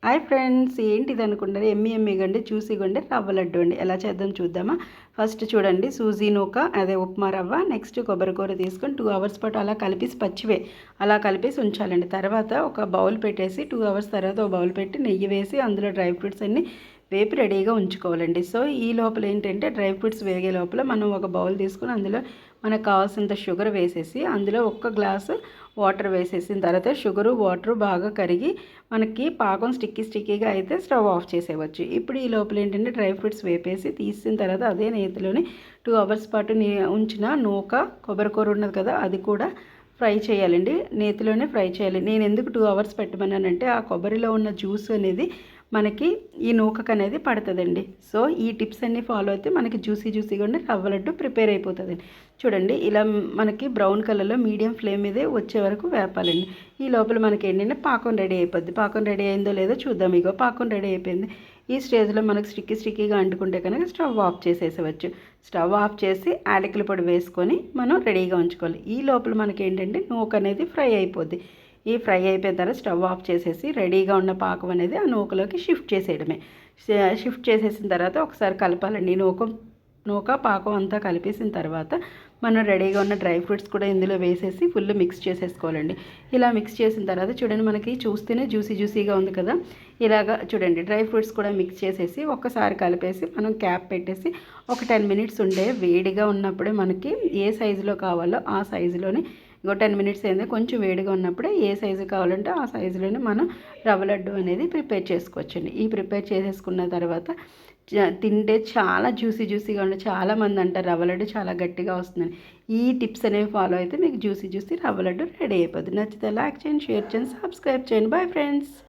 Hi friends, ఏంటిది అనుకుంటారు? ఎమ్మిగా ఉండే జ్యూసీగా ఉండే రవ్వ లడ్డు అండి. ఎలా చేద్దాం చూద్దామా? ఫస్ట్ చూడండి, సూజీ నూక అదే ఉప్మా రవ్వ, నెక్స్ట్ కొబ్బరి కూర తీసుకొని 2 అవర్స్ పాటు అలా కలిపేసి పచ్చివే అలా కలిపేసి ఉంచాలండి. తర్వాత ఒక బౌల్ పెట్టేసి 2 అవర్స్ తర్వాత ఒక బౌల్ పెట్టి నెయ్యి వేసి అందులో డ్రై ఫ్రూట్స్ అన్నీ వేపి రెడీగా ఉంచుకోవాలండి. సో ఈ లోపల ఏంటంటే డ్రై ఫ్రూట్స్ వేగే లోపల మనం ఒక బౌల్ తీసుకుని అందులో మనకు కావాల్సినంత షుగర్ వేసేసి అందులో 1 గ్లాసు వాటర్ వేసేసిన తర్వాత షుగరు వాటర్ బాగా కరిగి మనకి పాకం స్టిక్కీగా అయితే స్టవ్ ఆఫ్ చేసేవచ్చు. ఇప్పుడు ఈ లోపల ఏంటంటే డ్రై ఫ్రూట్స్ వేపేసి తీసిన తర్వాత అదే నేతిలోని 2 అవర్స్ పాటు ఉంచిన నూక కొబ్బరి కూర ఉన్నది కదా, అది కూడా ఫ్రై చేయాలండి. నేతిలోనే ఫ్రై చేయాలి. నేను ఎందుకు 2 అవర్స్ పెట్టమన్నానంటే ఆ కొబ్బరిలో ఉన్న జ్యూస్ అనేది మనకి ఈ నూకకు అనేది పడుతుందండి. సో ఈ టిప్స్ అన్నీ ఫాలో అయితే మనకి జ్యూసీగా ఉండి రవ్వ లడ్డు ప్రిపేర్ అయిపోతుంది. చూడండి, ఇలా మనకి బ్రౌన్ కలర్లో మీడియం ఫ్లేమ్ మీదే వచ్చే వరకు వేపాలండి. ఈ లోపల మనకి ఏంటంటే పాకం రెడీ అయిపోద్ది. పాకం రెడీ అయిందో లేదో చూద్దాం. ఇగో పాకం రెడీ అయిపోయింది. ఈ స్టేజ్లో మనకు స్టిక్కీగా అంటుకుంటే కనుక స్టవ్ ఆఫ్ చేసేసవచ్చు. స్టవ్ ఆఫ్ చేసి యాలకుల పొడి వేసుకొని మనం రెడీగా ఉంచుకోవాలి. ఈ లోపల మనకి ఏంటంటే నూక అనేది ఫ్రై అయిపోద్ది. ఈ ఫ్రై అయిపోయిన తర్వాత స్టవ్ ఆఫ్ చేసేసి రెడీగా ఉన్న పాకం అనేది ఆ నూకలోకి షిఫ్ట్ చేసేయడమే. షిఫ్ట్ చేసేసిన తర్వాత ఒకసారి కలపాలండి. నూక పాకం అంతా కలిపేసిన తర్వాత మనం రెడీగా ఉన్న డ్రై ఫ్రూట్స్ కూడా ఇందులో వేసేసి ఫుల్ మిక్స్ చేసేసుకోవాలండి. ఇలా మిక్స్ చేసిన తర్వాత చూడండి, మనకి చూస్తేనే జ్యూసీగా ఉంది కదా. ఇలాగా చూడండి, డ్రై ఫ్రూట్స్ కూడా మిక్స్ చేసేసి ఒక్కసారి కలిపేసి మనం క్యాప్ పెట్టేసి ఒక 10 మినిట్స్ ఉండే వేడిగా ఉన్నప్పుడే మనకి ఏ సైజులో కావాలో ఆ సైజులోని 10 మినిట్స్ అయింది. కొంచెం వేడిగా ఉన్నప్పుడే ఏ సైజు కావాలంటే ఆ సైజులోనే మనం రవ్వ లడ్డు అనేది ప్రిపేర్ చేసుకోవచ్చండి. ఈ ప్రిపేర్ చేసేసుకున్న తర్వాత తింటే చాలా జ్యూసీగా ఉండే. చాలామంది అంటారు రవ్వ లడ్డు చాలా గట్టిగా వస్తుందని. ఈ టిప్స్ అనేవి ఫాలో అయితే మీకు జ్యూసీ రవ్వ లడ్డు రెడీ అయిపోతుంది. నచ్చితే లైక్ చేయండి, షేర్ చేయండి, సబ్స్క్రైబ్ చేయండి. Bye friends.